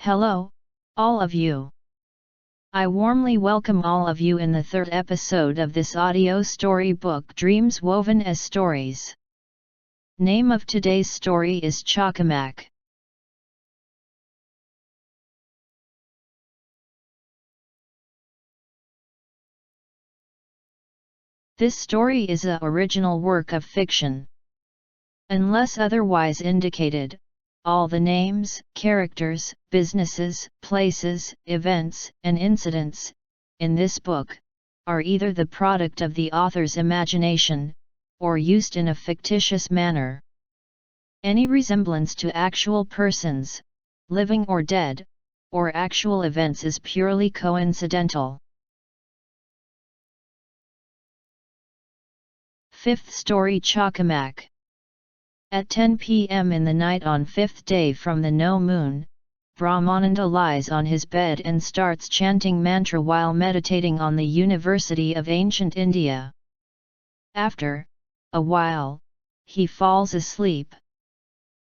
Hello, all of you. I warmly welcome all of you in the third episode of this audio storybook Dreams Woven as Stories. Name of today's story is Chakamak. This story is a original work of fiction. Unless otherwise indicated, all the names, characters, businesses, places, events, and incidents in this book are either the product of the author's imagination or used in a fictitious manner. Any resemblance to actual persons, living or dead, or actual events is purely coincidental. Fifth story Chakamak. At 10 p.m. in the night on fifth day from the no moon, Brahmananda lies on his bed and starts chanting mantra while meditating on the University of Ancient India. After a while, he falls asleep.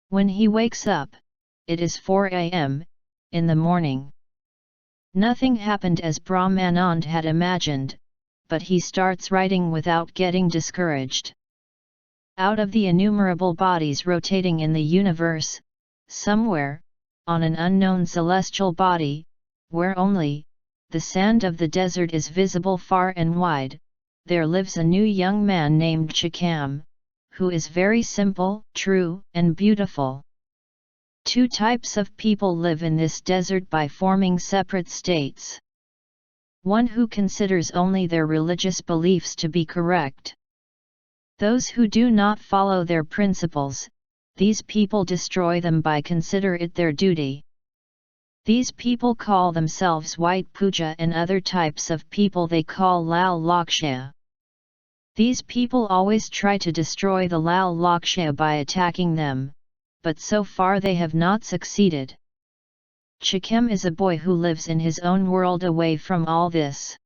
When he wakes up, it is 4 a.m. in the morning. Nothing happened as Brahmananda had imagined, but he starts writing without getting discouraged. Out of the innumerable bodies rotating in the universe, somewhere, on an unknown celestial body, where only the sand of the desert is visible far and wide, there lives a new young man named Chakamak, who is very simple, true, and beautiful. Two types of people live in this desert by forming separate states. One who considers only their religious beliefs to be correct. Those who do not follow their principles, these people destroy them by consider it their duty. These people call themselves white puja and other types of people they call lal lakshya. These people always try to destroy the lal lakshya by attacking them, but so far they have not succeeded. Chakamak is a boy who lives in his own world away from all this.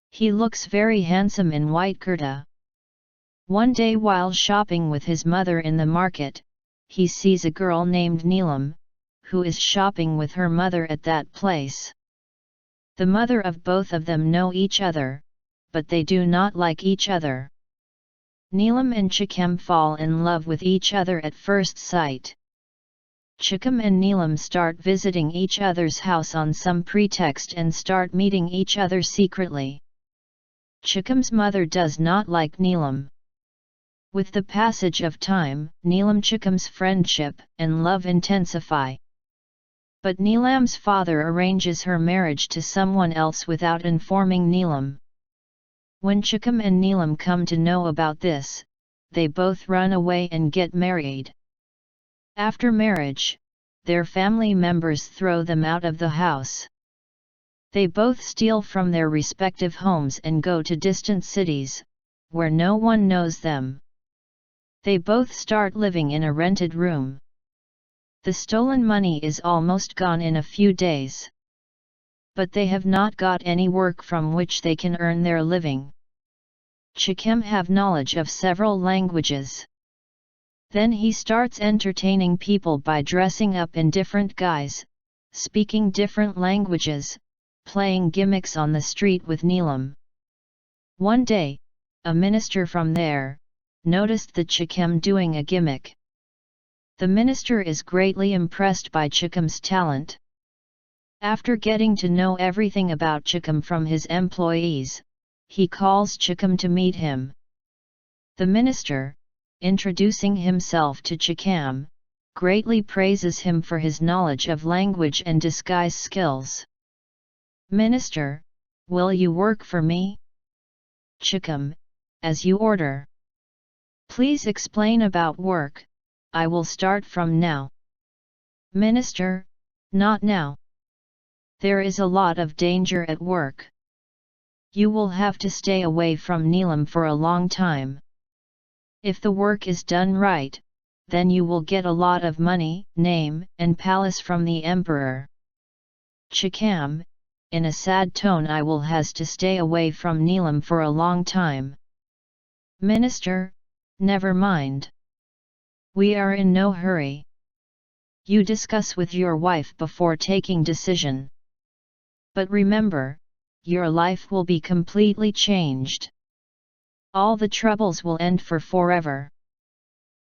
He looks very handsome in white kurta. One day while shopping with his mother in the market, he sees a girl named Neelam, who is shopping with her mother at that place. The mother of both of them know each other, but they do not like each other. Neelam and Chakamak fall in love with each other at first sight. Chakamak and Neelam start visiting each other's house on some pretext and start meeting each other secretly. Chakamak's mother does not like Neelam. With the passage of time, Neelam-Chakamak's friendship and love intensify. But Neelam's father arranges her marriage to someone else without informing Neelam. When Chakamak and Neelam come to know about this, they both run away and get married. After marriage, their family members throw them out of the house. They both steal from their respective homes and go to distant cities, where no one knows them. They both start living in a rented room. The stolen money is almost gone in a few days. But they have not got any work from which they can earn their living. Chakamak have knowledge of several languages. Then he starts entertaining people by dressing up in different guise, speaking different languages, playing gimmicks on the street with Neelam. One day, a minister from there noticed the Chakamak doing a gimmick. The minister is greatly impressed by Chakamak's talent. After getting to know everything about Chakamak from his employees, he calls Chakamak to meet him. The minister, introducing himself to Chakamak, greatly praises him for his knowledge of language and disguise skills. "Minister, will you work for me?" "Chakamak, as you order." "Please explain about work, I will start from now." "Minister, not now. There is a lot of danger at work. You will have to stay away from Neelam for a long time. If the work is done right, then you will get a lot of money, name, and palace from the emperor." Chakamak, in a sad tone, "I will has to stay away from Neelam for a long time." "Minister, never mind. We are in no hurry. You discuss with your wife before taking decision. But remember, your life will be completely changed. All the troubles will end for forever.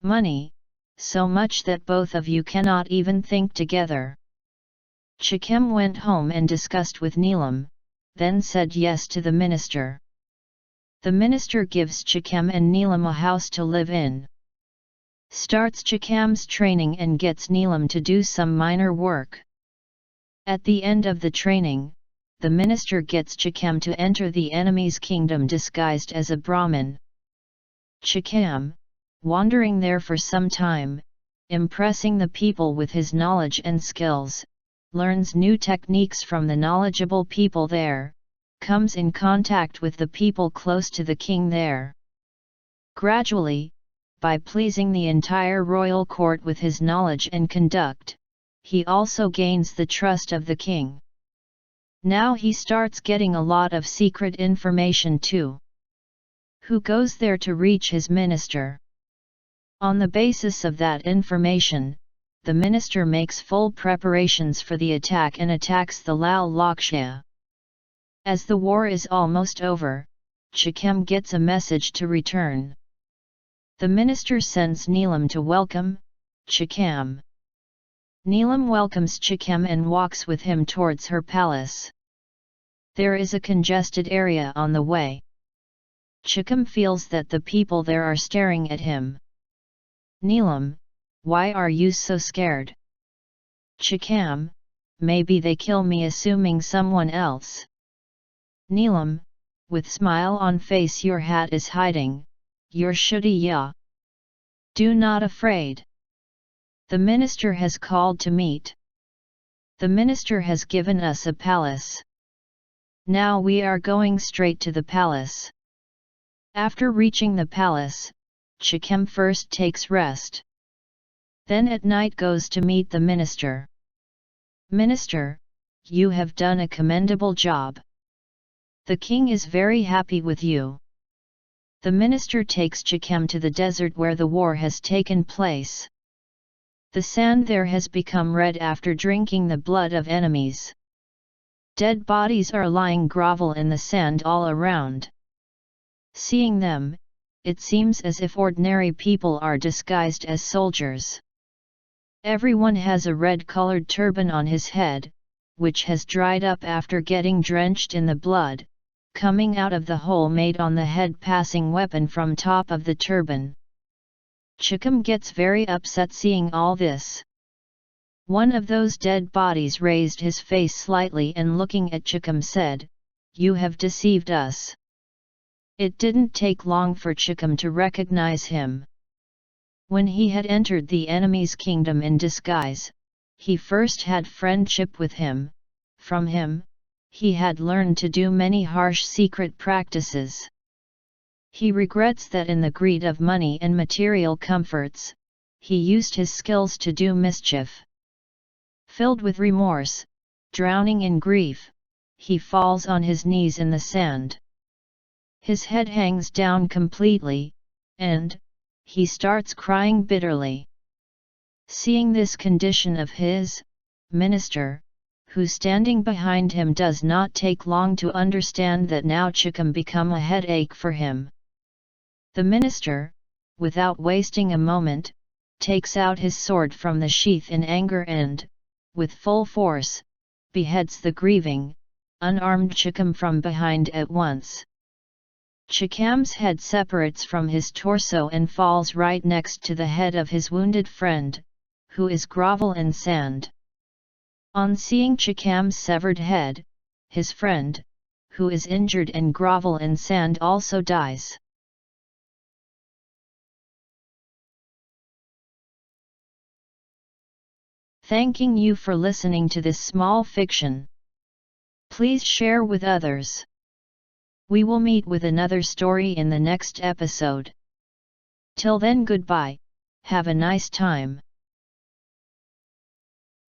Money, so much that both of you cannot even think together. Chakamak went home and discussed with Neelam, then said yes to the minister. The minister gives Chakamak and Neelam a house to live in. Starts Chakamak's training and gets Neelam to do some minor work. At the end of the training, the minister gets Chakamak to enter the enemy's kingdom disguised as a Brahmin. Chakamak, wandering there for some time, impressing the people with his knowledge and skills, learns new techniques from the knowledgeable people there, comes in contact with the people close to the king there. Gradually, by pleasing the entire royal court with his knowledge and conduct, he also gains the trust of the king. Now he starts getting a lot of secret information too. Who goes there to reach his minister? On the basis of that information, the minister makes full preparations for the attack and attacks the Lal Lakshya. As the war is almost over, Chakamak gets a message to return. The minister sends Neelam to welcome Chakamak. Neelam welcomes Chakamak and walks with him towards her palace. There is a congested area on the way. Chakamak feels that the people there are staring at him. Neelam, why are you so scared? Chakamak, maybe they kill me, assuming someone else. Neelam, with smile on face, your hat is hiding, your kahaaniyaa. Do not afraid. The minister has called to meet. The minister has given us a palace. Now we are going straight to the palace. After reaching the palace, Chakamak first takes rest. Then at night goes to meet the minister. Minister, you have done a commendable job. The king is very happy with you. The minister takes Chakamak to the desert where the war has taken place. The sand there has become red after drinking the blood of enemies. Dead bodies are lying grovel in the sand all around. Seeing them, it seems as if ordinary people are disguised as soldiers. Everyone has a red-colored turban on his head, which has dried up after getting drenched in the blood, coming out of the hole made on the head, passing weapon from top of the turban. Chakamak gets very upset seeing all this. One of those dead bodies raised his face slightly and looking at Chakamak said, "You have deceived us." It didn't take long for Chakamak to recognize him. When he had entered the enemy's kingdom in disguise, he first had friendship with him. From him, he had learned to do many harsh secret practices. He regrets that in the greed of money and material comforts, he used his skills to do mischief. Filled with remorse, drowning in grief, he falls on his knees in the sand. His head hangs down completely, and he starts crying bitterly. Seeing this condition of his, minister, who standing behind him, does not take long to understand that now Chakamak become a headache for him. The minister, without wasting a moment, takes out his sword from the sheath in anger and, with full force, beheads the grieving, unarmed Chakamak from behind at once. Chakamak's head separates from his torso and falls right next to the head of his wounded friend, who is grovel in sand. On seeing Chakamak's severed head, his friend, who is injured and grovel in sand, also dies. Thanking you for listening to this small fiction. Please share with others. We will meet with another story in the next episode. Till then, goodbye, have a nice time.